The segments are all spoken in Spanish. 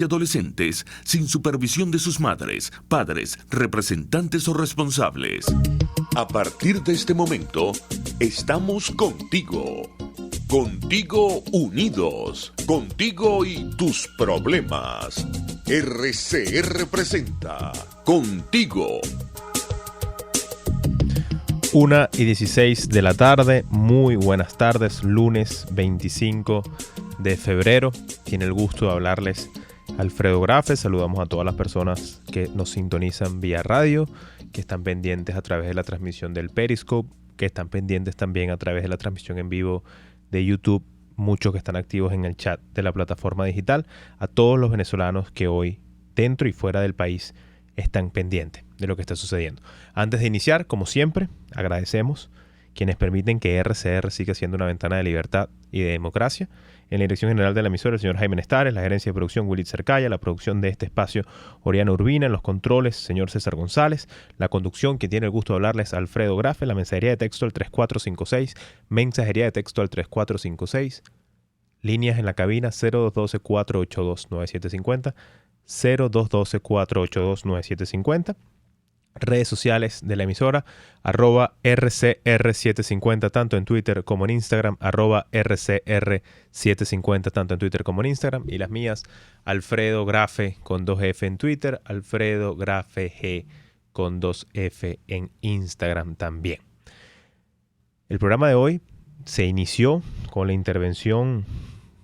y adolescentes sin supervisión de sus madres, padres, representantes o responsables. A partir de este momento, estamos contigo. Contigo unidos. Contigo y tus problemas. RCR presenta Contigo. 1:16 de la tarde, muy buenas tardes, lunes 25 de febrero. Tiene el gusto de hablarles Alfredo Grafe. Saludamos a todas las personas que nos sintonizan vía radio, que están pendientes a través de la transmisión del Periscope, que están pendientes también a través de la transmisión en vivo de YouTube, muchos que están activos en el chat de la plataforma digital, a todos los venezolanos que hoy, dentro y fuera del país, están pendientes de lo que está sucediendo. Antes de iniciar, como siempre, agradecemos quienes permiten que RCR siga siendo una ventana de libertad y de democracia. En la dirección general de la emisora, el señor Jaime Nestares, la gerencia de producción, Willy Cercaya, la producción de este espacio, Oriana Urbina, en los controles, señor César González, la conducción, que tiene el gusto de hablarles, Alfredo Grafe, la mensajería de texto al 3456, mensajería de texto al 3456, líneas en la cabina 0212-482-9750, 0212-482-9750, redes sociales de la emisora, @RCR750, tanto en Twitter como en Instagram, @RCR750, tanto en Twitter como en Instagram, y las mías, Alfredo Grafe con 2F en Twitter, Alfredo Grafe G con 2F en Instagram también. El programa de hoy se inició con la intervención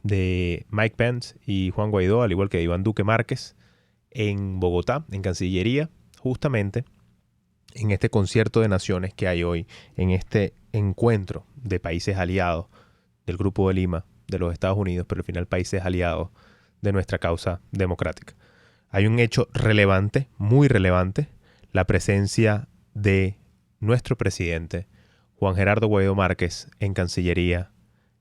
de Mike Pence y Juan Guaidó, al igual que de Iván Duque Márquez, en Bogotá, en Cancillería, justamente en este concierto de naciones que hay hoy, en este encuentro de países aliados del Grupo de Lima, de los Estados Unidos, pero al final países aliados de nuestra causa democrática. Hay un hecho relevante, muy relevante, la presencia de nuestro presidente, Juan Gerardo Guaidó Márquez, en Cancillería,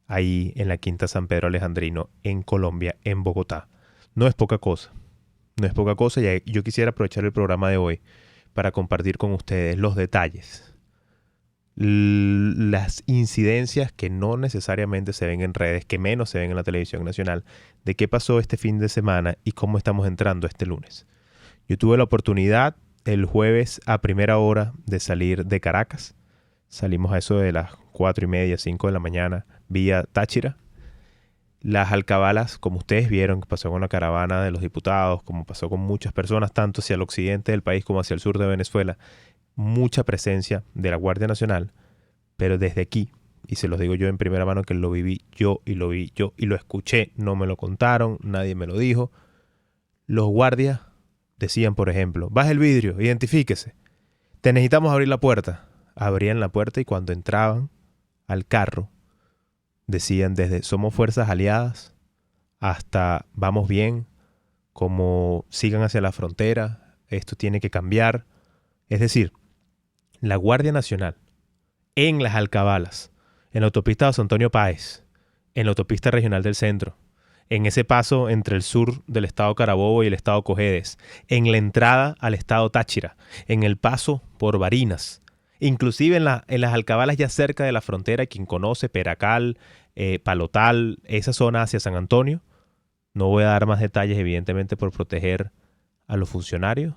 ahí en la Quinta San Pedro Alejandrino, en Colombia, en Bogotá. No es poca cosa, no es poca cosa, y yo quisiera aprovechar el programa de hoy para compartir con ustedes los detalles, las incidencias que no necesariamente se ven en redes, que menos se ven en la televisión nacional, de qué pasó este fin de semana y cómo estamos entrando este lunes. Yo tuve la oportunidad el jueves a primera hora de salir de Caracas. Salimos a eso de las 4:30, 5 de la mañana, vía Táchira. Las alcabalas, como ustedes vieron, que pasó con la caravana de los diputados, como pasó con muchas personas, tanto hacia el occidente del país como hacia el sur de Venezuela, mucha presencia de la Guardia Nacional, pero desde aquí, y se los digo yo en primera mano que lo viví yo y lo vi yo y lo escuché, no me lo contaron, nadie me lo dijo, los guardias decían, por ejemplo, baje el vidrio, identifíquese, te necesitamos abrir la puerta. Abrían la puerta y cuando entraban al carro, decían desde somos fuerzas aliadas hasta vamos bien, como sigan hacia la frontera, esto tiene que cambiar. Es decir, la Guardia Nacional en las alcabalas, en la autopista José Antonio Páez, en la autopista regional del centro, en ese paso entre el sur del estado Carabobo y el estado Cojedes, en la entrada al estado Táchira, en el paso por Barinas, inclusive en las alcabalas ya cerca de la frontera, quien conoce Peracal, Palotal, esa zona hacia San Antonio. No voy a dar más detalles, evidentemente, por proteger a los funcionarios.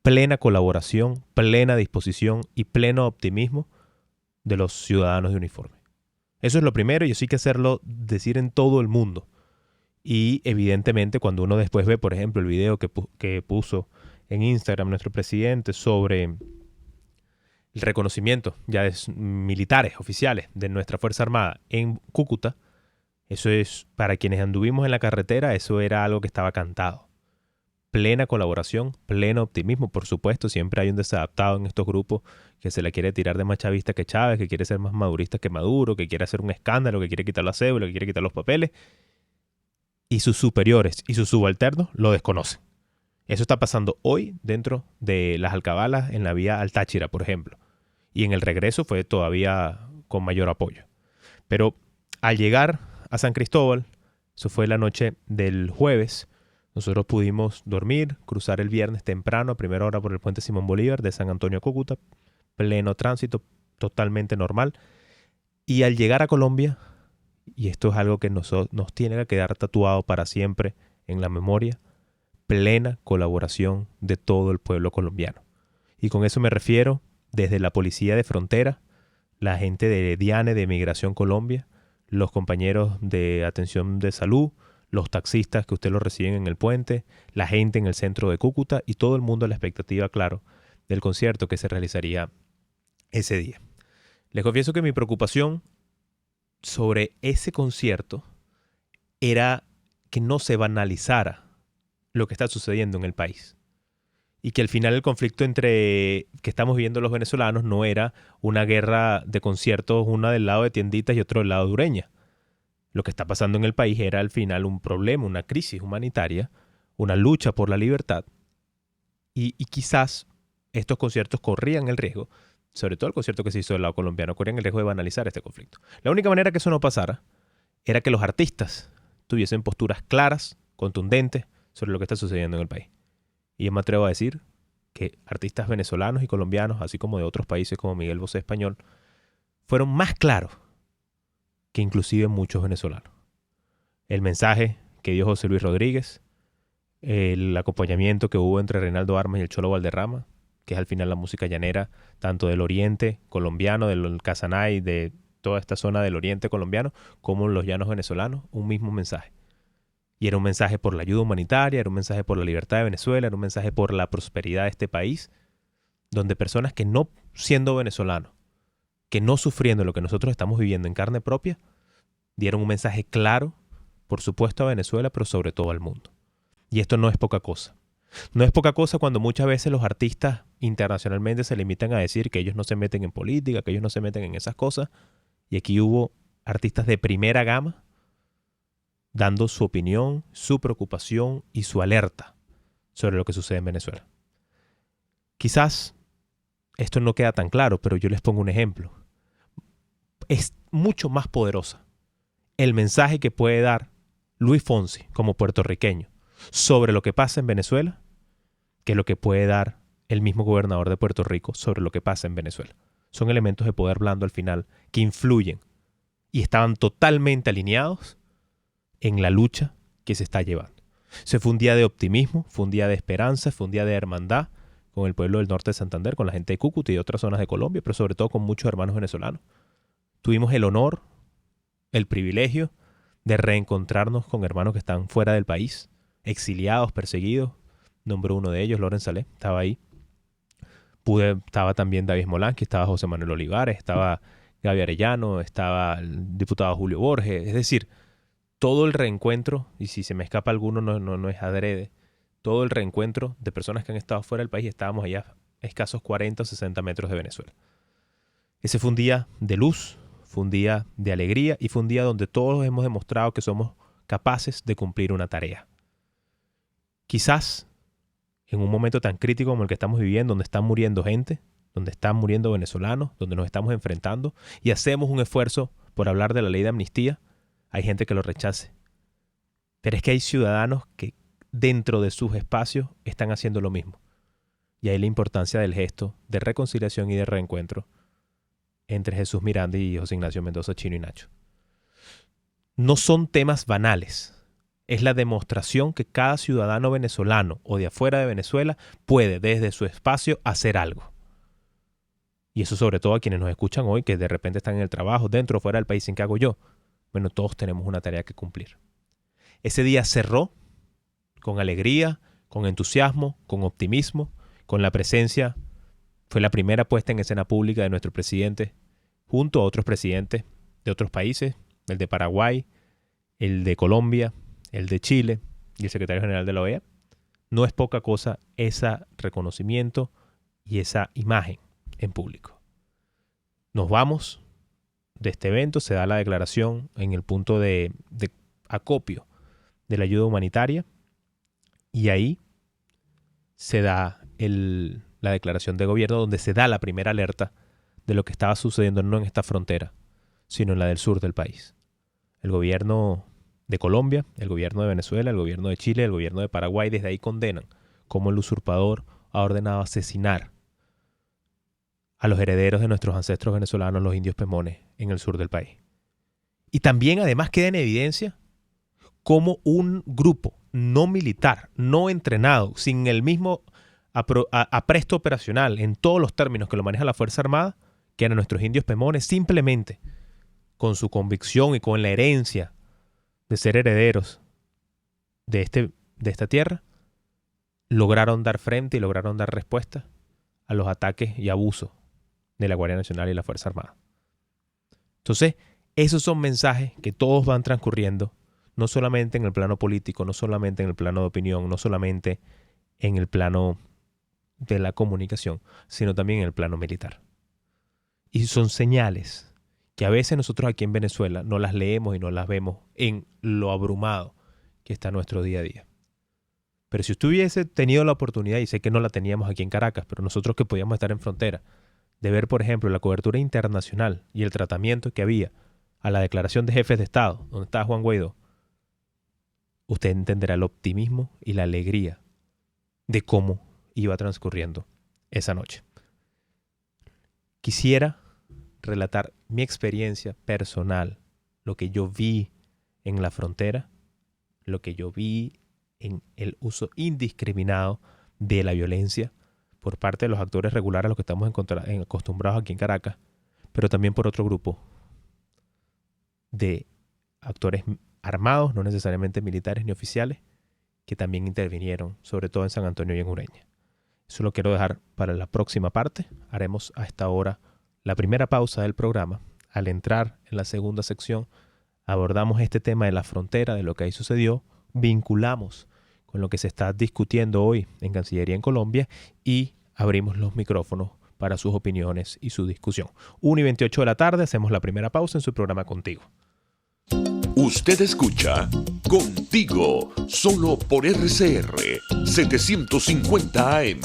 Plena colaboración, plena disposición y pleno optimismo de los ciudadanos de uniforme. Eso es lo primero y eso hay que hacerlo decir en todo el mundo. Y evidentemente cuando uno después ve, por ejemplo, el video que puso en Instagram nuestro presidente sobre el reconocimiento ya de militares oficiales de nuestra Fuerza Armada en Cúcuta, eso es, para quienes anduvimos en la carretera, eso era algo que estaba cantado. Plena colaboración, pleno optimismo. Por supuesto, siempre hay un desadaptado en estos grupos que se le quiere tirar de más chavista que Chávez, que quiere ser más madurista que Maduro, que quiere hacer un escándalo, que quiere quitar la cédula, que quiere quitar los papeles. Y sus superiores y sus subalternos lo desconocen. Eso está pasando hoy dentro de las alcabalas en la vía al Táchira, por ejemplo. Y en el regreso fue todavía con mayor apoyo. Pero al llegar a San Cristóbal, eso fue la noche del jueves, nosotros pudimos dormir, cruzar el viernes temprano, a primera hora por el puente Simón Bolívar de San Antonio a Cúcuta, pleno tránsito, totalmente normal. Y al llegar a Colombia, y esto es algo que nos tiene que quedar tatuado para siempre en la memoria, plena colaboración de todo el pueblo colombiano. Y con eso me refiero desde la policía de frontera, la gente de DIANE, de Migración Colombia, los compañeros de atención de salud, los taxistas que usted los reciben en el puente, la gente en el centro de Cúcuta y todo el mundo a la expectativa, claro, del concierto que se realizaría ese día. Les confieso que mi preocupación sobre ese concierto era que no se banalizara lo que está sucediendo en el país. Y que al final el conflicto que estamos viviendo los venezolanos no era una guerra de conciertos, una del lado de Tienditas y otro del lado de Ureña. Lo que está pasando en el país era al final un problema, una crisis humanitaria, una lucha por la libertad. Y quizás estos conciertos corrían el riesgo, sobre todo el concierto que se hizo del lado colombiano, corrían el riesgo de banalizar este conflicto. La única manera que eso no pasara era que los artistas tuviesen posturas claras, contundentes, sobre lo que está sucediendo en el país. Y yo me atrevo a decir que artistas venezolanos y colombianos, así como de otros países como Miguel Bosé Español, fueron más claros que inclusive muchos venezolanos. El mensaje que dio José Luis Rodríguez, el acompañamiento que hubo entre Reinaldo Armas y el Cholo Valderrama, que es al final la música llanera, tanto del oriente colombiano, del Casanay, de toda esta zona del oriente colombiano, como los llanos venezolanos, un mismo mensaje. Y era un mensaje por la ayuda humanitaria, era un mensaje por la libertad de Venezuela, era un mensaje por la prosperidad de este país, donde personas que no siendo venezolanos, que no sufriendo lo que nosotros estamos viviendo en carne propia, dieron un mensaje claro, por supuesto a Venezuela, pero sobre todo al mundo. Y esto no es poca cosa. No es poca cosa cuando muchas veces los artistas internacionalmente se limitan a decir que ellos no se meten en política, que ellos no se meten en esas cosas. Y aquí hubo artistas de primera gama dando su opinión, su preocupación y su alerta sobre lo que sucede en Venezuela. Quizás esto no queda tan claro, pero yo les pongo un ejemplo. Es mucho más poderosa el mensaje que puede dar Luis Fonsi como puertorriqueño sobre lo que pasa en Venezuela que lo que puede dar el mismo gobernador de Puerto Rico sobre lo que pasa en Venezuela. Son elementos de poder blando al final que influyen y estaban totalmente alineados en la lucha que se está llevando. Se fue un día de optimismo, fue un día de esperanza, fue un día de hermandad con el pueblo del norte de Santander, con la gente de Cúcuta y de otras zonas de Colombia, pero sobre todo con muchos hermanos venezolanos. Tuvimos el honor, el privilegio de reencontrarnos con hermanos que están fuera del país, exiliados, perseguidos. Nombró uno de ellos, Loren Saleh, estaba ahí. Estaba también David Molanqui, estaba José Manuel Olivares, estaba Gaby Arellano, estaba el diputado Julio Borges. Es decir, todo el reencuentro, y si se me escapa alguno no es adrede, todo el reencuentro de personas que han estado fuera del país, estábamos allá a escasos 40 o 60 metros de Venezuela. Ese fue un día de luz, fue un día de alegría y fue un día donde todos hemos demostrado que somos capaces de cumplir una tarea. Quizás en un momento tan crítico como el que estamos viviendo, donde están muriendo gente, donde están muriendo venezolanos, donde nos estamos enfrentando y hacemos un esfuerzo por hablar de la ley de amnistía, hay gente que lo rechace. Pero es que hay ciudadanos que dentro de sus espacios están haciendo lo mismo. Y ahí la importancia del gesto de reconciliación y de reencuentro entre Jesús Miranda y José Ignacio Mendoza Chino y Nacho. No son temas banales. Es la demostración que cada ciudadano venezolano o de afuera de Venezuela puede desde su espacio hacer algo. Y eso sobre todo a quienes nos escuchan hoy, que de repente están en el trabajo, dentro o fuera del país, ¿en qué hago yo? Bueno, todos tenemos una tarea que cumplir. Ese día cerró con alegría, con entusiasmo, con optimismo, con la presencia. Fue la primera puesta en escena pública de nuestro presidente, junto a otros presidentes de otros países, el de Paraguay, el de Colombia, el de Chile y el secretario general de la OEA. No es poca cosa ese reconocimiento y esa imagen en público. Nos vamos de este evento, se da la declaración en el punto de acopio de la ayuda humanitaria y ahí se da la declaración de gobierno donde se da la primera alerta de lo que estaba sucediendo no en esta frontera, sino en la del sur del país. El gobierno de Colombia, el gobierno de Venezuela, el gobierno de Chile, el gobierno de Paraguay, desde ahí condenan cómo el usurpador ha ordenado asesinar a los herederos de nuestros ancestros venezolanos, los indios pemones, en el sur del país. Y también además queda en evidencia cómo un grupo no militar, no entrenado, sin el mismo apresto operacional en todos los términos que lo maneja la Fuerza Armada, que eran nuestros indios pemones, simplemente con su convicción y con la herencia de ser herederos de esta tierra, lograron dar frente y lograron dar respuesta a los ataques y abusos de la Guardia Nacional y la Fuerza Armada. Entonces, esos son mensajes que todos van transcurriendo, no solamente en el plano político, no solamente en el plano de opinión, no solamente en el plano de la comunicación, sino también en el plano militar. Y son señales que a veces nosotros aquí en Venezuela no las leemos y no las vemos en lo abrumado que está nuestro día a día. Pero si usted hubiese tenido la oportunidad, y sé que no la teníamos aquí en Caracas, pero nosotros que podíamos estar en frontera, de ver, por ejemplo, la cobertura internacional y el tratamiento que había a la declaración de jefes de Estado, donde estaba Juan Guaidó, usted entenderá el optimismo y la alegría de cómo iba transcurriendo esa noche. Quisiera relatar mi experiencia personal, lo que yo vi en la frontera, lo que yo vi en el uso indiscriminado de la violencia por parte de los actores regulares a los que estamos acostumbrados aquí en Caracas, pero también por otro grupo de actores armados, no necesariamente militares ni oficiales, que también intervinieron, sobre todo en San Antonio y en Ureña. Eso lo quiero dejar para la próxima parte. Haremos a esta hora la primera pausa del programa. Al entrar en la segunda sección, abordamos este tema de la frontera, de lo que ahí sucedió, vinculamos con lo que se está discutiendo hoy en Cancillería en Colombia y abrimos los micrófonos para sus opiniones y su discusión. 1:28 de la tarde, hacemos la primera pausa en su programa Contigo. Usted escucha Contigo, solo por RCR 750 AM.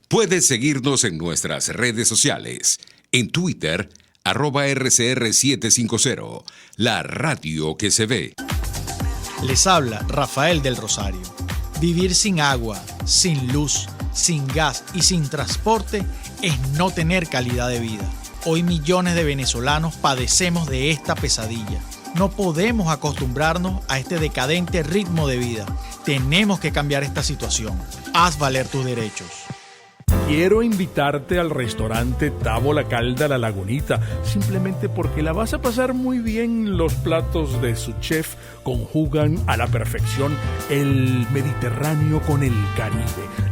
Puedes seguirnos en nuestras redes sociales. En Twitter, @RCR750, la radio que se ve. Les habla Rafael del Rosario. Vivir sin agua, sin luz, sin gas y sin transporte es no tener calidad de vida. Hoy millones de venezolanos padecemos de esta pesadilla. No podemos acostumbrarnos a este decadente ritmo de vida. Tenemos que cambiar esta situación. Haz valer tus derechos. Quiero invitarte al restaurante Tavo La Calda La Lagunita, simplemente porque la vas a pasar muy bien. Los platos de su chef conjugan a la perfección el Mediterráneo con el Caribe,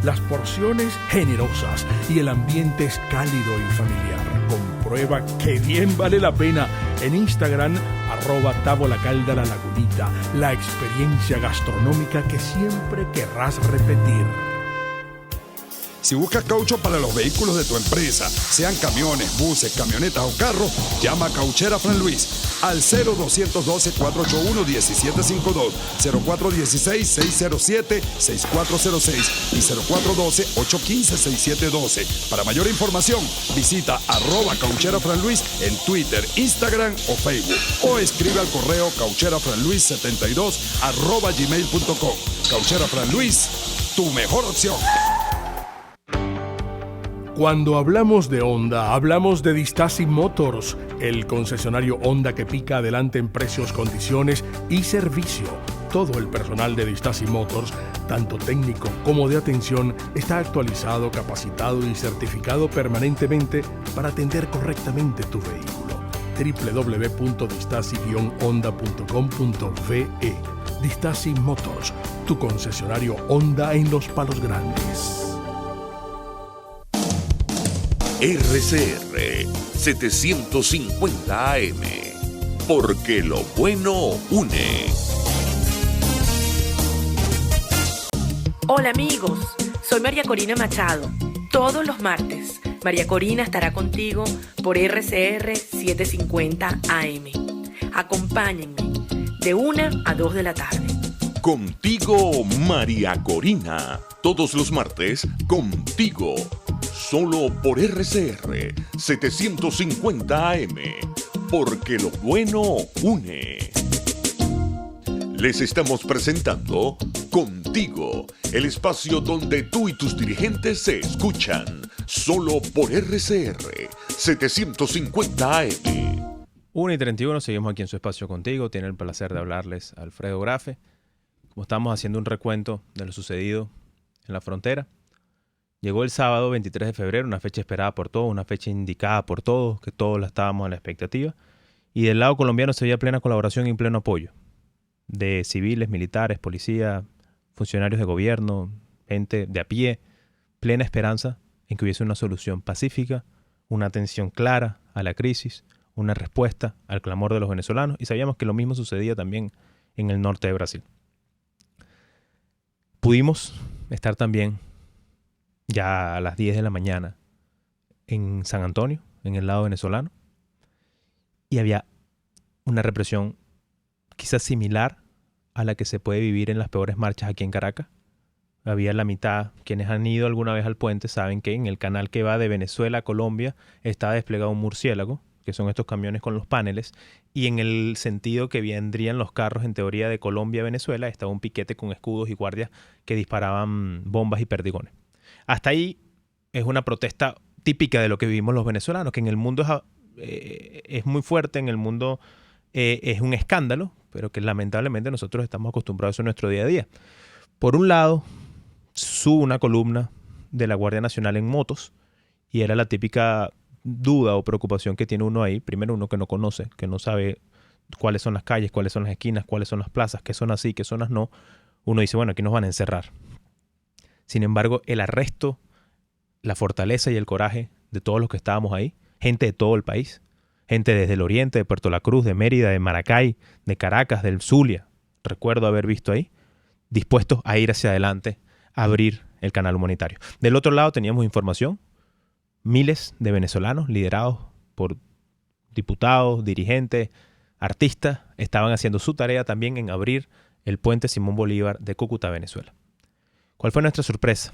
las porciones generosas y el ambiente es cálido y familiar. Comprueba que bien vale la pena en Instagram, @Tavo La Calda La Lagunita, la experiencia gastronómica que siempre querrás repetir. Si buscas caucho para los vehículos de tu empresa, sean camiones, buses, camionetas o carros, llama a Cauchera Fran Luis al 0212-481-1752, 0416-607-6406 y 0412-815-6712. Para mayor información, visita @Cauchera Fran Luis en Twitter, Instagram o Facebook o escribe al correo caucherafranluis72@gmail.com. Cauchera Fran Luis, tu mejor opción. Cuando hablamos de Honda, hablamos de Distasi Motors, el concesionario Honda que pica adelante en precios, condiciones y servicio. Todo el personal de Distasi Motors, tanto técnico como de atención, está actualizado, capacitado y certificado permanentemente para atender correctamente tu vehículo. www.distasi-honda.com.ve. Distasi Motors, tu concesionario Honda en Los Palos Grandes. RCR 750 AM, porque lo bueno une. Hola amigos, soy María Corina Machado. Todos los martes, María Corina estará contigo por RCR 750 AM. Acompáñenme de 1 a 2 de la tarde. Contigo, María Corina. Todos los martes, contigo. Solo por RCR 750 AM, porque lo bueno une. Les estamos presentando Contigo, el espacio donde tú y tus dirigentes se escuchan. Solo por RCR 750 AM. 1:31, seguimos aquí en su espacio contigo. Tiene el placer de hablarles Alfredo Grafe. Como estamos haciendo un recuento de lo sucedido en la frontera, llegó el sábado 23 de febrero, una fecha esperada por todos, una fecha indicada por todos, que todos la estábamos en la expectativa. Y del lado colombiano se veía plena colaboración y pleno apoyo de civiles, militares, policía, funcionarios de gobierno, gente de a pie, plena esperanza en que hubiese una solución pacífica, una atención clara a la crisis, una respuesta al clamor de los venezolanos, y sabíamos que lo mismo sucedía también en el norte de Brasil. Pudimos estar también ya a las 10 de la mañana en San Antonio, en el lado venezolano, y había una represión quizás similar a la que se puede vivir en las peores marchas aquí en Caracas. Había la mitad, quienes han ido alguna vez al puente saben que en el canal que va de Venezuela a Colombia está desplegado un murciélago, que son estos camiones con los paneles, y en el sentido que vendrían los carros en teoría de Colombia a Venezuela estaba un piquete con escudos y guardias que disparaban bombas y perdigones. Hasta ahí es una protesta típica de lo que vivimos los venezolanos, que en el mundo es muy fuerte, en el mundo es un escándalo, pero que lamentablemente nosotros estamos acostumbrados a eso en nuestro día a día. Por un lado, sube una columna de la Guardia Nacional en motos, y era la típica duda o preocupación que tiene uno ahí. Primero, uno que no conoce, que no sabe cuáles son las calles, cuáles son las esquinas, cuáles son las plazas, qué zonas sí, qué zonas no. Uno dice, bueno, aquí nos van a encerrar. Sin embargo, el arresto, la fortaleza y el coraje de todos los que estábamos ahí, gente de todo el país, gente desde el oriente, de Puerto La Cruz, de Mérida, de Maracay, de Caracas, del Zulia, recuerdo haber visto ahí, dispuestos a ir hacia adelante, a abrir el canal humanitario. Del otro lado teníamos información. Miles de venezolanos liderados por diputados, dirigentes, artistas, estaban haciendo su tarea también en abrir el puente Simón Bolívar de Cúcuta, Venezuela. ¿Cuál fue nuestra sorpresa?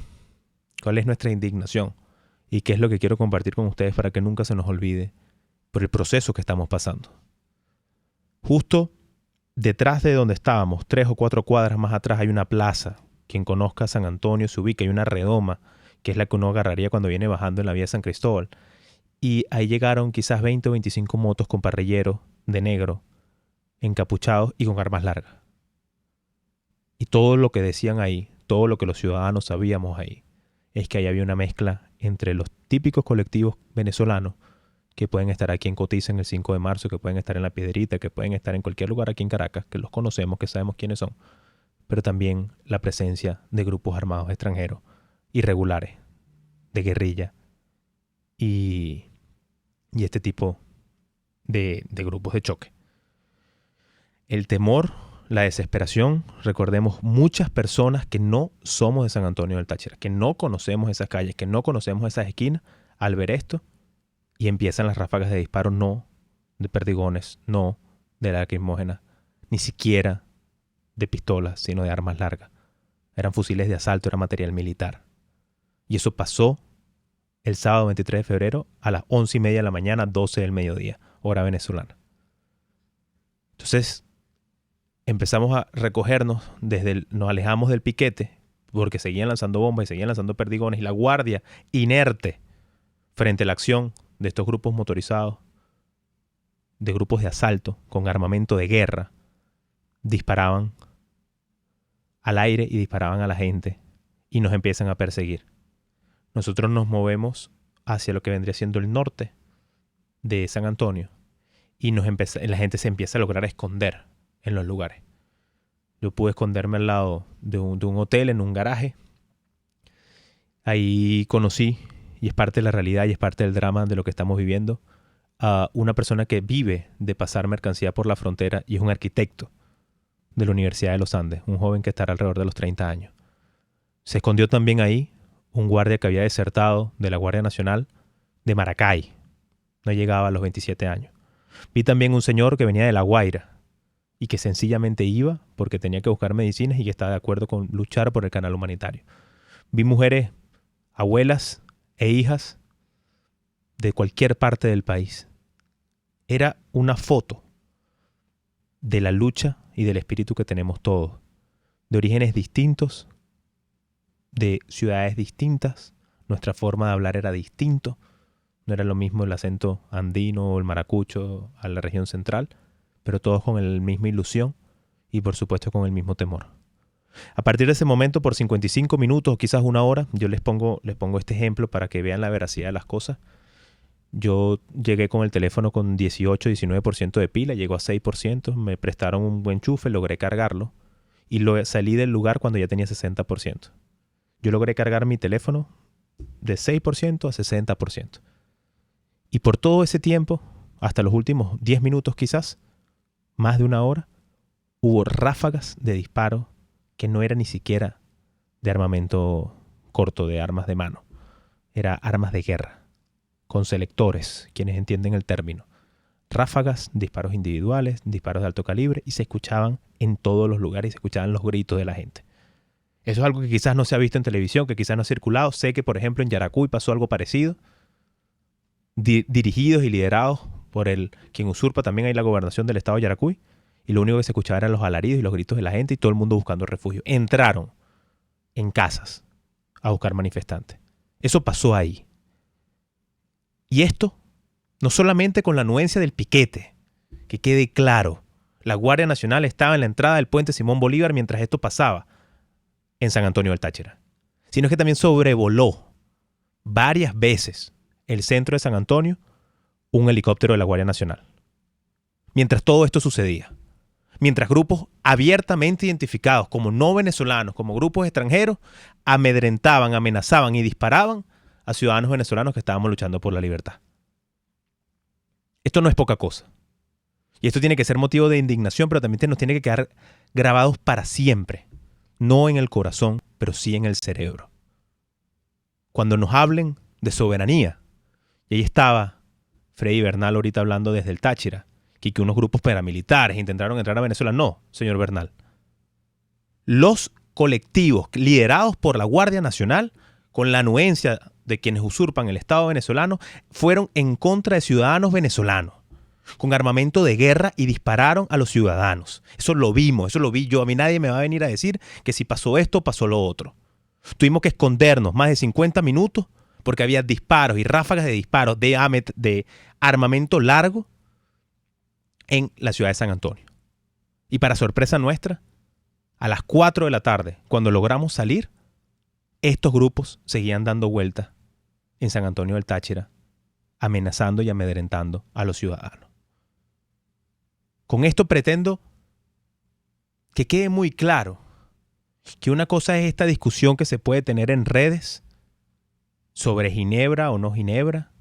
¿Cuál es nuestra indignación? ¿Y qué es lo que quiero compartir con ustedes para que nunca se nos olvide por el proceso que estamos pasando? Justo detrás de donde estábamos, 3 o 4 cuadras más atrás, hay una plaza. Quien conozca San Antonio se ubica, hay una redoma, que es la que uno agarraría cuando viene bajando en la vía San Cristóbal. Y ahí llegaron quizás 20 o 25 motos con parrilleros de negro, encapuchados y con armas largas. Y todo lo que decían ahí, todo lo que los ciudadanos sabíamos ahí, es que ahí había una mezcla entre los típicos colectivos venezolanos que pueden estar aquí en Cotiza en el 5 de marzo, que pueden estar en La Piedrita, que pueden estar en cualquier lugar aquí en Caracas, que los conocemos, que sabemos quiénes son, pero también la presencia de grupos armados extranjeros irregulares, de guerrilla y este tipo de grupos de choque. El temor, la desesperación, recordemos, muchas personas que no somos de San Antonio del Táchira, que no conocemos esas calles, que no conocemos esas esquinas, al ver esto, y empiezan las ráfagas de disparos, no de perdigones, no de lacrimógenas, ni siquiera de pistolas, sino de armas largas. Eran fusiles de asalto, era material militar. Y eso pasó el sábado 23 de febrero a las 11:30 de la mañana, 12 del mediodía, hora venezolana. Entonces empezamos a recogernos, nos alejamos del piquete, porque seguían lanzando bombas y seguían lanzando perdigones, y la guardia inerte frente a la acción de estos grupos motorizados, de grupos de asalto con armamento de guerra, disparaban al aire y disparaban a la gente y nos empiezan a perseguir. Nosotros nos movemos hacia lo que vendría siendo el norte de San Antonio y la gente se empieza a lograr esconder en los lugares. Yo pude esconderme al lado de un hotel, en un garaje. Ahí conocí, y es parte de la realidad y es parte del drama de lo que estamos viviendo, a una persona que vive de pasar mercancía por la frontera y es un arquitecto de la Universidad de los Andes, un joven que estará alrededor de los 30 años. Se escondió también ahí un guardia que había desertado de la Guardia Nacional de Maracay. No llegaba a los 27 años. Vi también un señor que venía de La Guaira y que sencillamente iba porque tenía que buscar medicinas y que estaba de acuerdo con luchar por el canal humanitario. Vi mujeres, abuelas e hijas de cualquier parte del país. Era una foto de la lucha y del espíritu que tenemos todos, de orígenes distintos, de ciudades distintas. Nuestra forma de hablar era distinto, No era lo mismo el acento andino o el maracucho a la región central, pero todos con la misma ilusión y por supuesto con el mismo temor. A partir de ese momento, por 55 minutos o quizás una hora, yo les pongo este ejemplo para que vean la veracidad de las cosas. Yo llegué con el teléfono con 18-19% de pila, llegó a 6%, me prestaron un buen enchufe, logré cargarlo y salí del lugar cuando ya tenía 60%. Yo logré cargar mi teléfono de 6% a 60%. Y por todo ese tiempo, hasta los últimos 10 minutos quizás, más de una hora, hubo ráfagas de disparos que no era ni siquiera de armamento corto, de armas de mano. Era armas de guerra, con selectores, quienes entienden el término. Ráfagas, disparos individuales, disparos de alto calibre, y se escuchaban en todos los lugares y se escuchaban los gritos de la gente. Eso es algo que quizás no se ha visto en televisión, que quizás no ha circulado. Sé que, por ejemplo, en Yaracuy pasó algo parecido, dirigidos y liderados por quien usurpa también ahí la gobernación del estado de Yaracuy, y lo único que se escuchaba eran los alaridos y los gritos de la gente y todo el mundo buscando refugio. Entraron en casas a buscar manifestantes. Eso pasó ahí. Y esto, no solamente con la anuencia del piquete, que quede claro, la Guardia Nacional estaba en la entrada del puente Simón Bolívar mientras esto pasaba en San Antonio del Táchira, sino que también sobrevoló varias veces el centro de San Antonio un helicóptero de la Guardia Nacional. Mientras todo esto sucedía, mientras grupos abiertamente identificados como no venezolanos, como grupos extranjeros, amedrentaban, amenazaban y disparaban a ciudadanos venezolanos que estábamos luchando por la libertad. Esto no es poca cosa. Y esto tiene que ser motivo de indignación, pero también nos tiene que quedar grabados para siempre. No en el corazón, pero sí en el cerebro. Cuando nos hablen de soberanía, y ahí estaba Freddy Bernal ahorita hablando desde el Táchira, que unos grupos paramilitares intentaron entrar a Venezuela. No, señor Bernal. Los colectivos liderados por la Guardia Nacional, con la anuencia de quienes usurpan el Estado venezolano, fueron en contra de ciudadanos venezolanos, con armamento de guerra, y dispararon a los ciudadanos. Eso lo vimos, eso lo vi yo. A mí nadie me va a venir a decir que si pasó esto, pasó lo otro. Tuvimos que escondernos más de 50 minutos porque había disparos y ráfagas de disparos de armamento largo en la ciudad de San Antonio. Y para sorpresa nuestra, a las 4 de la tarde, cuando logramos salir, estos grupos seguían dando vueltas en San Antonio del Táchira, amenazando y amedrentando a los ciudadanos. Con esto pretendo que quede muy claro que una cosa es esta discusión que se puede tener en redes sobre Ginebra o no Ginebra.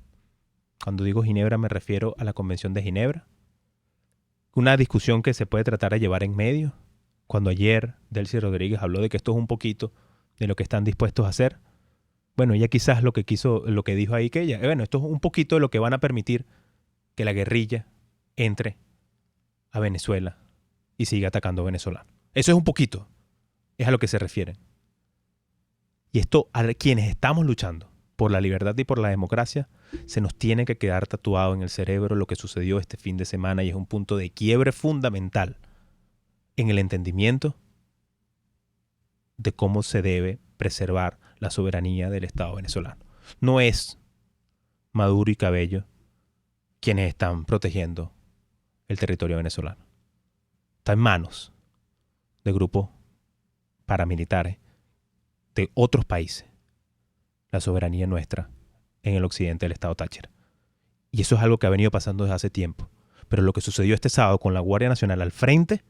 Cuando digo Ginebra me refiero a la Convención de Ginebra. Una discusión que se puede tratar de llevar en medio. Cuando ayer Delcy Rodríguez habló de que esto es un poquito de lo que están dispuestos a hacer. Bueno, ella quizás lo que dijo ahí que ella, esto es un poquito de lo que van a permitir que la guerrilla entre a Venezuela y siga atacando a venezolanos. Eso es un poquito, es a lo que se refieren. Y esto, a quienes estamos luchando por la libertad y por la democracia, se nos tiene que quedar tatuado en el cerebro lo que sucedió este fin de semana, y es un punto de quiebre fundamental en el entendimiento de cómo se debe preservar la soberanía del Estado venezolano. No es Maduro y Cabello quienes están protegiendo el territorio venezolano. Está en manos de grupos paramilitares de otros países la soberanía nuestra en el occidente del estado Táchira. Y eso es algo que ha venido pasando desde hace tiempo. Pero lo que sucedió este sábado con la Guardia Nacional al frente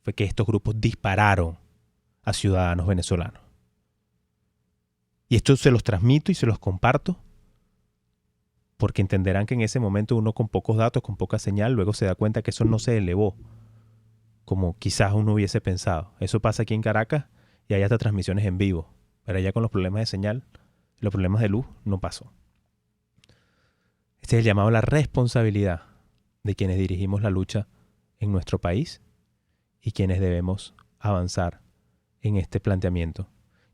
fue que estos grupos dispararon a ciudadanos venezolanos. Y esto se los transmito y se los comparto porque entenderán que en ese momento uno con pocos datos, con poca señal, luego se da cuenta que eso no se elevó como quizás uno hubiese pensado. Eso pasa aquí en Caracas y hay hasta transmisiones en vivo. Pero allá con los problemas de señal, los problemas de luz, no pasó. Este es el llamado a la responsabilidad de quienes dirigimos la lucha en nuestro país y quienes debemos avanzar en este planteamiento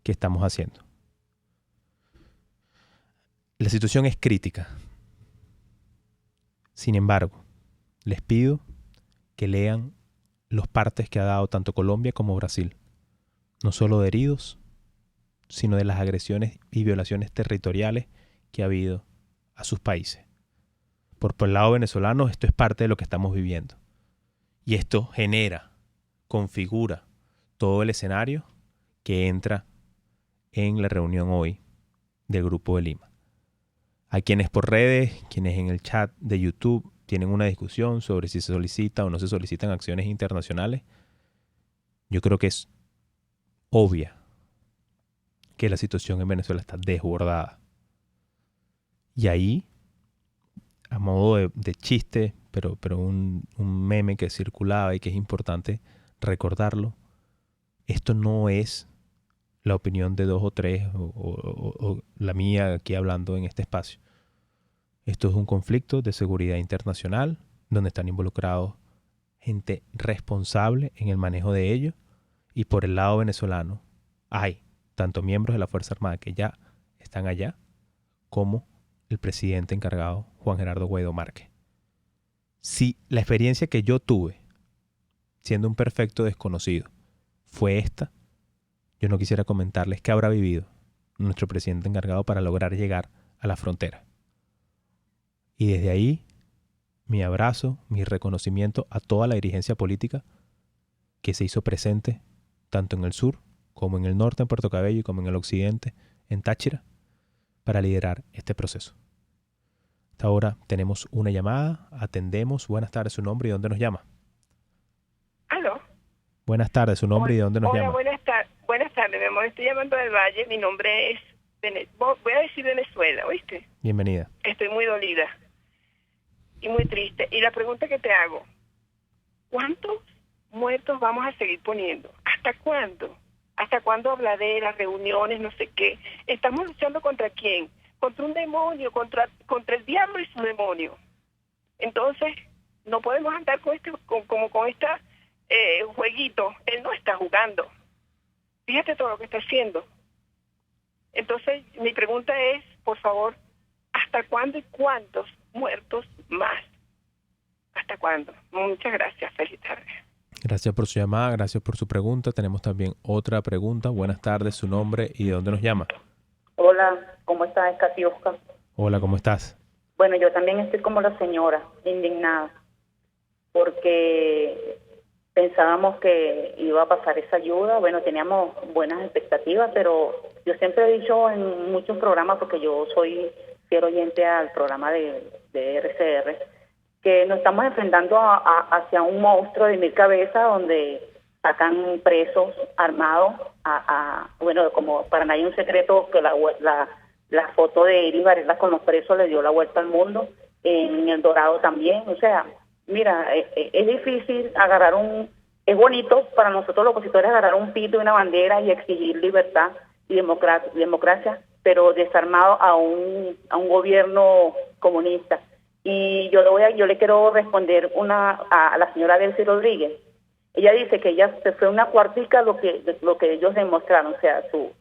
que estamos haciendo. La situación es crítica. Sin embargo, les pido que lean los partes que ha dado tanto Colombia como Brasil, no solo de heridos, sino de las agresiones y violaciones territoriales que ha habido a sus países. Por el lado venezolano, esto es parte de lo que estamos viviendo. Y esto configura todo el escenario que entra en la reunión hoy del Grupo de Lima. Hay quienes por redes, quienes en el chat de YouTube tienen una discusión sobre si se solicita o no se solicitan acciones internacionales. Yo creo que es obvia que la situación en Venezuela está desbordada. Y ahí, a modo de chiste, pero un meme que circulaba y que es importante recordarlo, esto no es la opinión de 2 o 3 o la mía aquí hablando en este espacio. Esto es un conflicto de seguridad internacional donde están involucrados gente responsable en el manejo de ello, y por el lado venezolano hay tanto miembros de la Fuerza Armada que ya están allá como el presidente encargado, Juan Gerardo Guaidó Márquez. Si la experiencia que yo tuve siendo un perfecto desconocido fue esta, yo no quisiera comentarles qué habrá vivido nuestro presidente encargado para lograr llegar a la frontera. Y desde ahí, mi abrazo, mi reconocimiento a toda la dirigencia política que se hizo presente tanto en el sur como en el norte, en Puerto Cabello, y como en el occidente, en Táchira, para liderar este proceso. Hasta ahora tenemos una llamada, atendemos. Buenas tardes, su nombre y dónde nos llama. ¿Aló? Buenas tardes, su nombre y dónde nos llama. Buenas tardes, mi amor. Estoy llamando del Valle. Mi nombre es... Voy a decir Venezuela, ¿oíste? Bienvenida. Estoy muy dolida y muy triste. Y la pregunta que te hago, ¿cuántos muertos vamos a seguir poniendo? ¿Hasta cuándo? ¿Hasta cuándo habladeras, reuniones, no sé qué? ¿Estamos luchando contra quién? Contra un demonio, contra el diablo y su demonio. Entonces, no podemos andar con jueguito. Él no está jugando. Fíjate todo lo que está haciendo. Entonces, mi pregunta es, por favor, ¿hasta cuándo y cuántos muertos más? ¿Hasta cuándo? Muchas gracias. Feliz tarde. Gracias por su llamada, gracias por su pregunta. Tenemos también otra pregunta. Buenas tardes, su nombre y de dónde nos llama. Hola, ¿cómo estás, Catiusca? Hola, ¿cómo estás? Bueno, yo también estoy como la señora, indignada, porque pensábamos que iba a pasar esa ayuda. Bueno, teníamos buenas expectativas, pero yo siempre he dicho en muchos programas, porque yo soy fiel oyente al programa de RCR, que nos estamos enfrentando hacia un monstruo de 1000 cabezas, donde sacan presos armados. Bueno, como para nadie un secreto que la foto de Iris Varela con los presos le dio la vuelta al mundo, en El Dorado también. O sea, mira, es difícil es bonito para nosotros los opositores agarrar un pito y una bandera y exigir libertad y democracia, pero desarmado a un gobierno comunista. Y yo le quiero responder a la señora Delcy Rodríguez. Ella dice que ella se fue una cuartica lo que ellos demostraron, o sea, su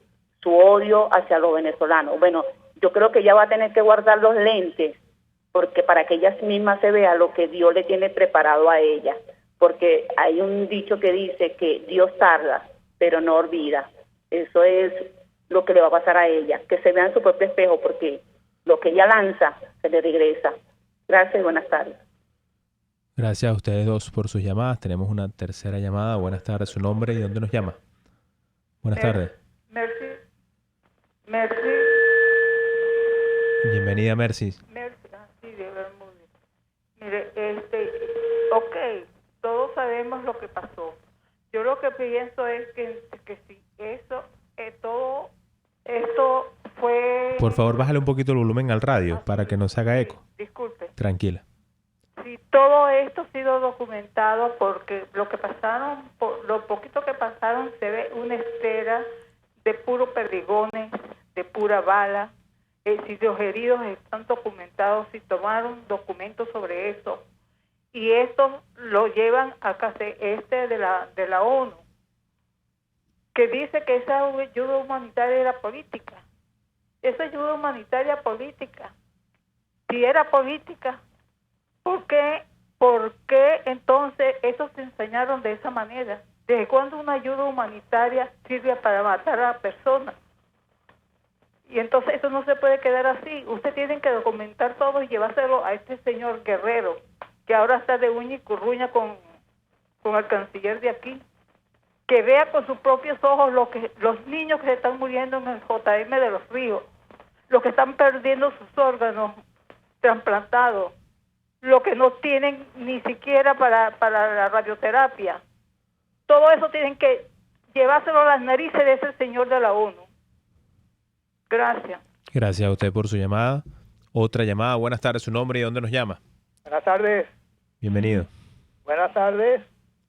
odio hacia los venezolanos. Bueno, yo creo que ella va a tener que guardar los lentes, porque para que ella misma se vea lo que Dios le tiene preparado a ella, porque hay un dicho que dice que Dios tarda, pero no olvida. Eso es lo que le va a pasar a ella, que se vea en su propio espejo, porque lo que ella lanza se le regresa. Gracias y buenas tardes. Gracias a ustedes dos por sus llamadas. Tenemos una tercera llamada. Buenas tardes, su nombre y de dónde nos llama. Buenas tardes. Mercy. Bienvenida, Mercy. Sí, de Bermúdez. Mire, ok, todos sabemos lo que pasó. Yo lo que pienso es que si todo esto fue... Por favor, bájale un poquito el volumen al radio para que no se haga eco. Disculpe. Tranquila. Si todo esto ha sido documentado, porque lo poquito que pasaron, se ve una estera de puro perdigones, de pura bala. Si los heridos están documentados, si tomaron documentos sobre eso, y esto lo llevan a casa de la ONU, que dice que esa ayuda humanitaria era política. Esa ayuda humanitaria política. Si era política, ¿por qué entonces eso se enseñaron de esa manera? ¿Desde cuándo una ayuda humanitaria sirve para matar a personas? Y entonces eso no se puede quedar así. Usted tiene que documentar todo y llevárselo a este señor Guerrero, que ahora está de uña y curruña con el canciller de aquí, que vea con sus propios ojos los niños que se están muriendo en el JM de los Ríos, los que están perdiendo sus órganos trasplantados, los que no tienen ni siquiera para la radioterapia. Todo eso tienen que llevárselo a las narices de ese señor de la ONU. Gracias. Gracias a usted por su llamada. Otra llamada. Buenas tardes. ¿Su nombre y dónde nos llama? Buenas tardes. Bienvenido. Buenas tardes.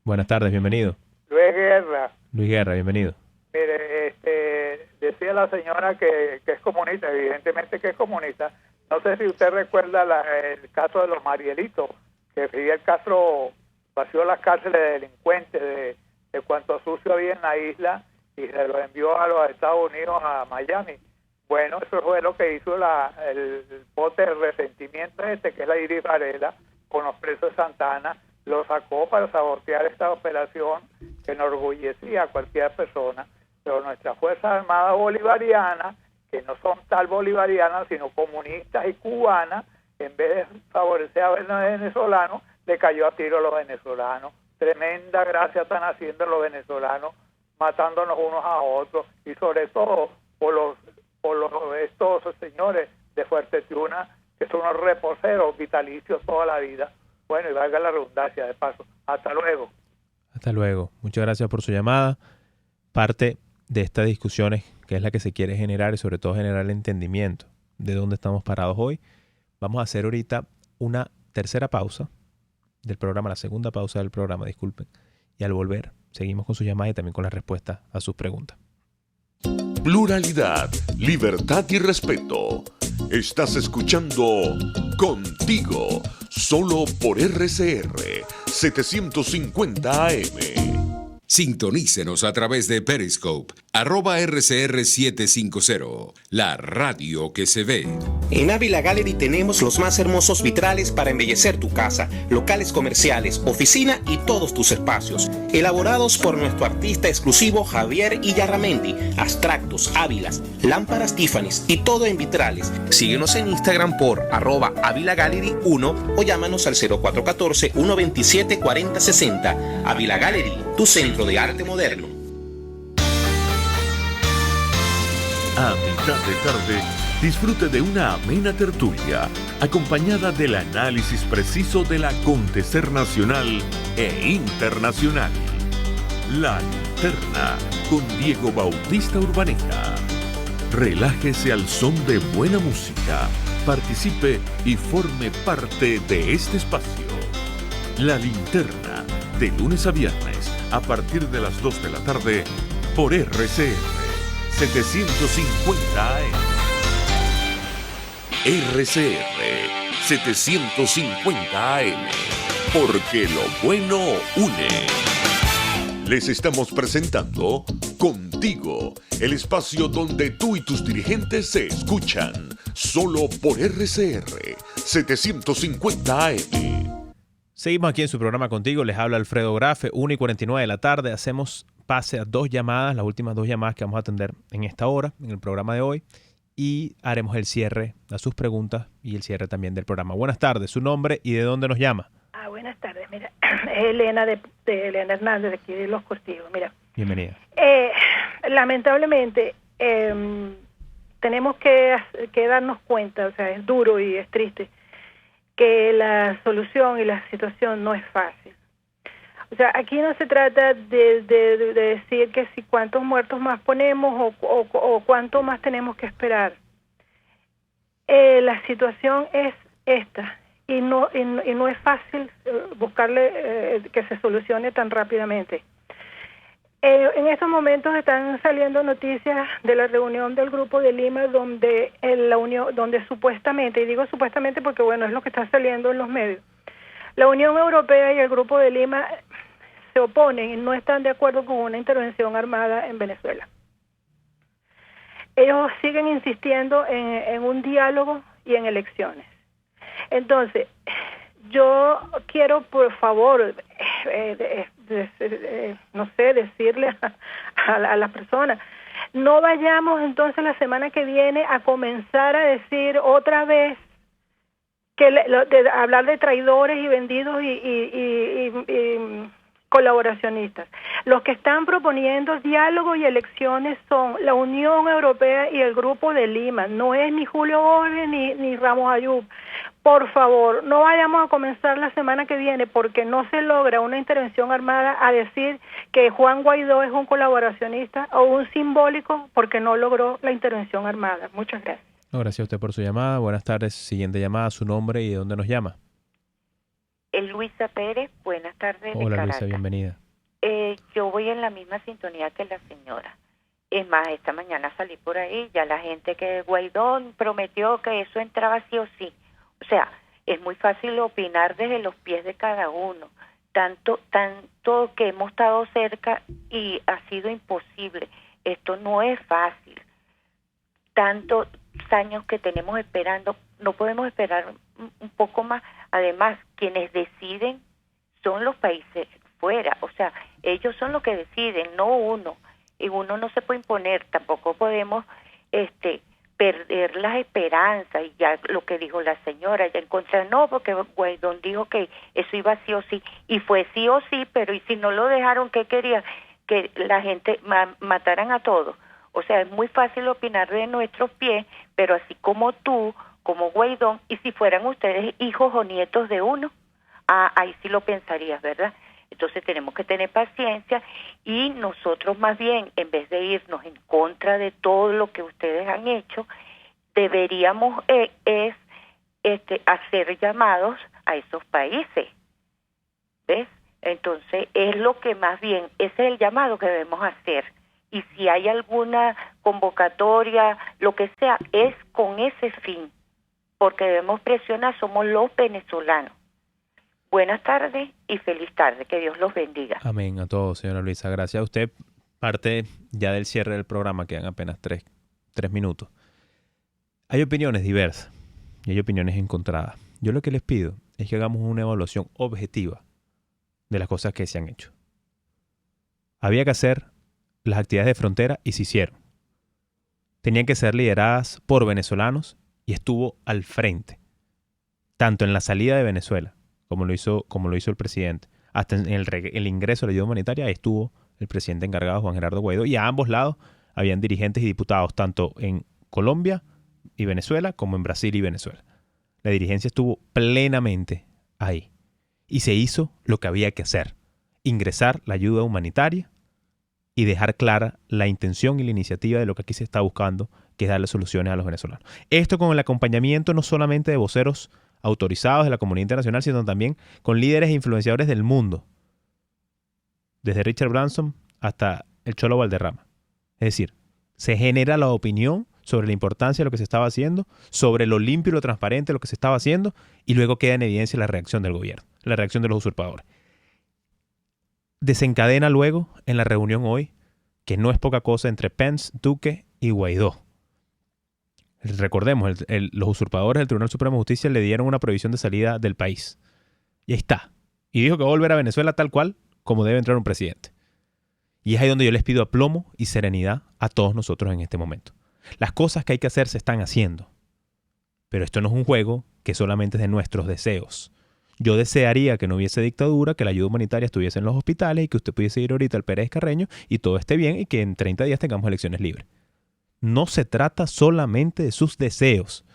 Buenas tardes. Bienvenido. Luis Guerra. Luis Guerra, bienvenido. Mire, decía la señora que es comunista, evidentemente que es comunista. No sé si usted recuerda el caso de los Marielitos, que Fidel Castro vació las cárceles de delincuentes, de cuánto sucio había en la isla, y se los envió a los Estados Unidos, a Miami. Bueno, eso fue lo que hizo el bote de resentimiento que es la Iris Varela, con los presos de Santa Ana, lo sacó para sabotear esta operación que enorgullecía a cualquier persona. Pero nuestras Fuerzas Armadas bolivarianas, que no son tal bolivarianas, sino comunistas y cubanas, en vez de favorecer a los venezolanos, le cayó a tiro a los venezolanos. Tremenda gracia están haciendo los venezolanos, matándonos unos a otros, y sobre todo por estos señores de Fuerte Tiuna, que son unos reposeros vitalicios toda la vida. Bueno, y valga la redundancia de paso. Hasta luego. Hasta luego. Muchas gracias por su llamada. Parte de estas discusiones, que es la que se quiere generar, y sobre todo generar el entendimiento de dónde estamos parados hoy. Vamos a hacer ahorita una tercera pausa del programa, la segunda pausa del programa, disculpen. Y al volver, seguimos con su llamada y también con las respuestas a sus preguntas. Pluralidad, libertad y respeto. Estás escuchando Contigo, solo por RCR 750 AM. Sintonícenos a través de Periscope, @RCR750, la radio que se ve. En Ávila Gallery tenemos los más hermosos vitrales para embellecer tu casa, locales comerciales, oficina y todos tus espacios. Elaborados por nuestro artista exclusivo Javier Illarramendi. Abstractos, ávilas, lámparas Tiffany's y todo en vitrales. Síguenos en Instagram por @AvilaGallery1 o llámanos al 0414-127-4060. Ávila Gallery, tu centro de arte moderno. A mitad de tarde, disfrute de una amena tertulia, acompañada del análisis preciso del acontecer nacional e internacional. La Linterna, con Diego Bautista Urbaneta. Relájese al son de buena música, participe y forme parte de este espacio. La Linterna, de lunes a viernes, a partir de las 2 de la tarde, por RCR 750 AM. RCR 750 AM, porque lo bueno une. Les estamos presentando Contigo, el espacio donde tú y tus dirigentes se escuchan, solo por RCR 750 AM. Seguimos aquí en su programa Contigo. Les habla Alfredo Grafe, 1:49 de la tarde. Hacemos pase a 2 llamadas, las últimas 2 llamadas que vamos a atender en esta hora, en el programa de hoy. Y haremos el cierre a sus preguntas y el cierre también del programa. Buenas tardes, su nombre y de dónde nos llama. Buenas tardes, mira, Elena de Elena Hernández, de aquí de Los Cortijos, mira. Bienvenida. Lamentablemente, tenemos que darnos cuenta, o sea, es duro y es triste, que la solución y la situación no es fácil. O sea, aquí no se trata de decir que si cuántos muertos más ponemos o cuánto más tenemos que esperar. La situación es esta y no es fácil buscarle que se solucione tan rápidamente. En estos momentos están saliendo noticias de la reunión del Grupo de Lima donde donde supuestamente, y digo supuestamente porque bueno, es lo que está saliendo en los medios, la Unión Europea y el Grupo de Lima se oponen y no están de acuerdo con una intervención armada en Venezuela. Ellos siguen insistiendo en un diálogo y en elecciones. Entonces, yo quiero, por favor, no sé, decirle a las personas, No vayamos entonces la semana que viene a comenzar a decir otra vez que hablar de traidores y vendidos y colaboracionistas. Los que están proponiendo diálogo y elecciones son la Unión Europea y el Grupo de Lima, no es ni Julio Borges ni Ramos Ayub. Por favor, no vayamos a comenzar la semana que viene porque no se logra una intervención armada a decir que Juan Guaidó es un colaboracionista o un simbólico porque no logró la intervención armada. Muchas gracias. No, gracias a usted por su llamada. Buenas tardes. Siguiente llamada, su nombre y de dónde nos llama. Luisa Pérez, buenas tardes. Hola Luisa, bienvenida. Yo voy en la misma sintonía que la señora. Es más, esta mañana salí por ahí, ya la gente que Guaidó prometió que eso entraba sí o sí. O sea, es muy fácil opinar desde los pies de cada uno. Tanto que hemos estado cerca y ha sido imposible. Esto no es fácil. Tantos años que tenemos esperando, no podemos esperar un poco más. Además, quienes deciden son los países fuera, o sea, ellos son los que deciden, no uno. Y uno no se puede imponer, tampoco podemos perder las esperanzas. Y ya lo que dijo la señora, ya en contra, no, porque Guaidó dijo que eso iba sí o sí, y fue sí o sí, pero y si no lo dejaron, ¿qué quería? Que la gente mataran a todos. O sea, es muy fácil opinar de nuestros pies, pero así como tú, como Guaidó, y si fueran ustedes hijos o nietos de uno, ahí sí lo pensarías, ¿verdad? Entonces tenemos que tener paciencia y nosotros más bien, en vez de irnos en contra de todo lo que ustedes han hecho, deberíamos hacer llamados a esos países, ¿ves? Entonces es lo que más bien, ese es el llamado que debemos hacer. Y si hay alguna convocatoria, lo que sea, es con ese fin, porque debemos presionar, somos los venezolanos. Buenas tardes y feliz tarde, que Dios los bendiga. Amén a todos, señora Luisa. Gracias a usted. Parte ya del cierre del programa, quedan apenas tres minutos. Hay opiniones diversas y hay opiniones encontradas. Yo lo que les pido es que hagamos una evaluación objetiva de las cosas que se han hecho. Había que hacer las actividades de frontera y se hicieron. Tenían que ser lideradas por venezolanos y estuvo al frente, tanto en la salida de Venezuela, como lo hizo el presidente, hasta en el ingreso de la ayuda humanitaria, estuvo el presidente encargado, Juan Gerardo Guaidó, y a ambos lados habían dirigentes y diputados, tanto en Colombia y Venezuela como en Brasil y Venezuela. La dirigencia estuvo plenamente ahí. Y se hizo lo que había que hacer, ingresar la ayuda humanitaria y dejar clara la intención y la iniciativa de lo que aquí se está buscando, que es darle soluciones a los venezolanos. Esto con el acompañamiento no solamente de voceros autorizados de la comunidad internacional, sino también con líderes e influenciadores del mundo, desde Richard Branson hasta el Cholo Valderrama. Es decir, se genera la opinión sobre la importancia de lo que se estaba haciendo, sobre lo limpio y lo transparente de lo que se estaba haciendo, y luego queda en evidencia la reacción del gobierno, la reacción de los usurpadores. Desencadena luego en la reunión hoy, que no es poca cosa, entre Pence, Duque y Guaidó. Recordemos, los usurpadores del Tribunal Supremo de Justicia le dieron una prohibición de salida del país. Y ahí está. Y dijo que va a volver a Venezuela tal cual como debe entrar un presidente. Y es ahí donde yo les pido aplomo y serenidad a todos nosotros en este momento. Las cosas que hay que hacer se están haciendo. Pero esto no es un juego que solamente es de nuestros deseos. Yo desearía que no hubiese dictadura, que la ayuda humanitaria estuviese en los hospitales y que usted pudiese ir ahorita al Pérez Carreño y todo esté bien y que en 30 días tengamos elecciones libres. No se trata solamente de sus deseos.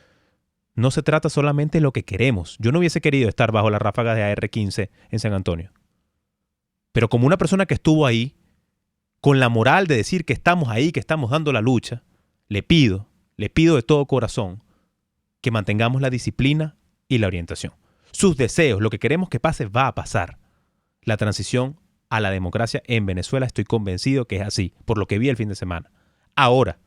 No se trata solamente de lo que queremos. Yo no hubiese querido estar bajo la ráfaga de AR-15 en San Antonio. Pero como una persona que estuvo ahí, con la moral de decir que estamos ahí, que estamos dando la lucha, le pido de todo corazón que mantengamos la disciplina y la orientación. Sus deseos, lo que queremos que pase, va a pasar. La transición a la democracia en Venezuela estoy convencido que es así, por lo que vi el fin de semana. Ahora,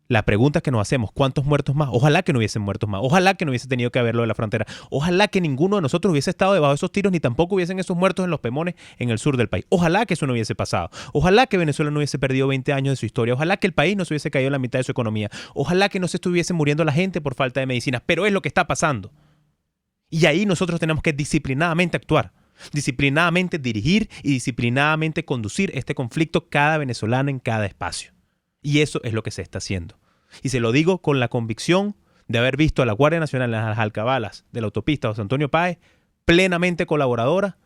la pregunta que nos hacemos, ¿cuántos muertos más? Ojalá que no hubiesen muertos más. Ojalá que no hubiese tenido que haberlo de la frontera. Ojalá que ninguno de nosotros hubiese estado debajo de esos tiros, ni tampoco hubiesen esos muertos en los Pemones en el sur del país. Ojalá que eso no hubiese pasado. Ojalá que Venezuela no hubiese perdido 20 años de su historia. Ojalá que el país no se hubiese caído en la mitad de su economía. Ojalá que no se estuviese muriendo la gente por falta de medicinas. Pero es lo que está pasando. Y ahí nosotros tenemos que disciplinadamente actuar. Disciplinadamente dirigir y disciplinadamente conducir este conflicto cada venezolano en cada espacio. Y eso es lo que se está haciendo. Y se lo digo con la convicción de haber visto a la Guardia Nacional en las alcabalas de la autopista José Antonio Páez plenamente colaboradora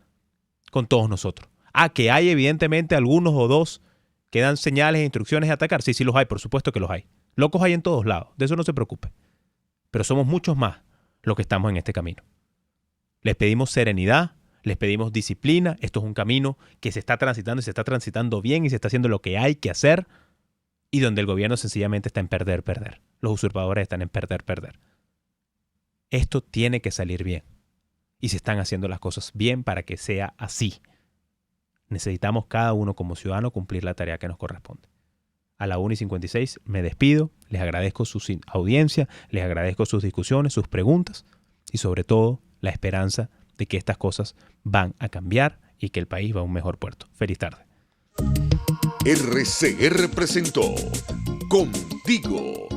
con todos nosotros. Que hay evidentemente algunos o dos que dan señales e instrucciones de atacar. Sí, sí los hay, por supuesto que los hay. Locos hay en todos lados, de eso no se preocupe. Pero somos muchos más los que estamos en este camino. Les pedimos serenidad, les pedimos disciplina. Esto es un camino que se está transitando y se está transitando bien y se está haciendo lo que hay que hacer y donde el gobierno sencillamente está en perder, perder. Los usurpadores están en perder, perder. Esto tiene que salir bien y se están haciendo las cosas bien para que sea así. Necesitamos cada uno como ciudadano cumplir la tarea que nos corresponde. A la 1:56 me despido, les agradezco su audiencia, les agradezco sus discusiones, sus preguntas y sobre todo la esperanza de que estas cosas van a cambiar y que el país va a un mejor puerto. Feliz tarde. RCR presentó Contigo,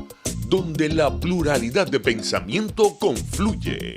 donde la pluralidad de pensamiento confluye.